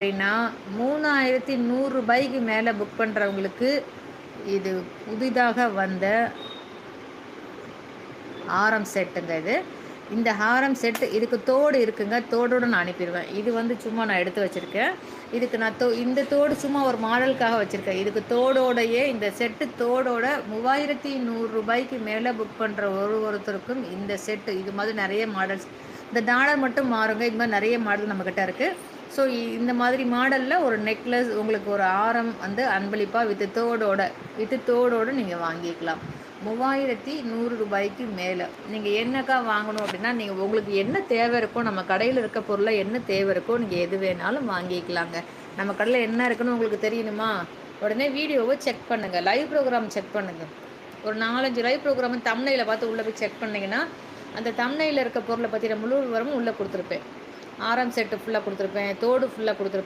அப்படின்னா ரூ. 3100 மேலே புக் பண்ணுறவங்களுக்கு இது புதிதாக வந்த ஹாரம் செட்டுங்க இது. இந்த ஹாரம் செட்டு இதுக்கு தோடு இருக்குங்க. தோடோடு நான் அனுப்பிடுவேன். இது வந்து சும்மா நான் எடுத்து வச்சுருக்கேன். இதுக்கு நான் இந்த தோடு சும்மா ஒரு மாடலுக்காக வச்சுருக்கேன். இதுக்கு தோடோடையே இந்த செட்டு தோடோட ரூ. 3100 மேலே புக் பண்ணுற ஒருத்தருக்கும் இந்த செட்டு இது மாதிரி நிறைய மாடல்ஸ். இந்த டாலர் மட்டும் மாறுங்க. இது மாதிரி நிறைய மாடல் நம்மக்கிட்ட இருக்குது. ஸோ இந்த மாதிரி மாடலில் ஒரு நெக்லஸ் உங்களுக்கு ஒரு ஆரம் வந்து அன்பளிப்பாக வித்து தோடோடு நீங்கள் வாங்கிக்கலாம். ரூ. 3100 மேலே நீங்கள் என்னக்கா வாங்கணும் அப்படின்னா, நீங்கள் உங்களுக்கு என்ன தேவை இருக்கோ, நம்ம கடையில் இருக்க பொருளை என்ன தேவை இருக்கோ நீங்கள் எது வேணாலும் வாங்கிக்கலாங்க. நம்ம கடையில் என்ன இருக்குன்னு உங்களுக்கு தெரியணுமா? உடனே வீடியோவை செக் பண்ணுங்கள். லைவ் ப்ரோக்ராம் செக் பண்ணுங்கள். ஒரு 4-5 லைவ் ப்ரோக்ராம் தம்ப்நெயிலை பார்த்து உள்ளே போய் செக் பண்ணிங்கன்னா அந்த தம்ப்நெயிலில் இருக்க பொருளை பற்றின முழு விவரமும் உள்ளே கொடுத்துருப்பேன். ஆரம் செட்டு ஃபுல்லாக கொடுத்துருப்பேன். தோடு ஃபுல்லாக கொடுத்துருப்பேன்.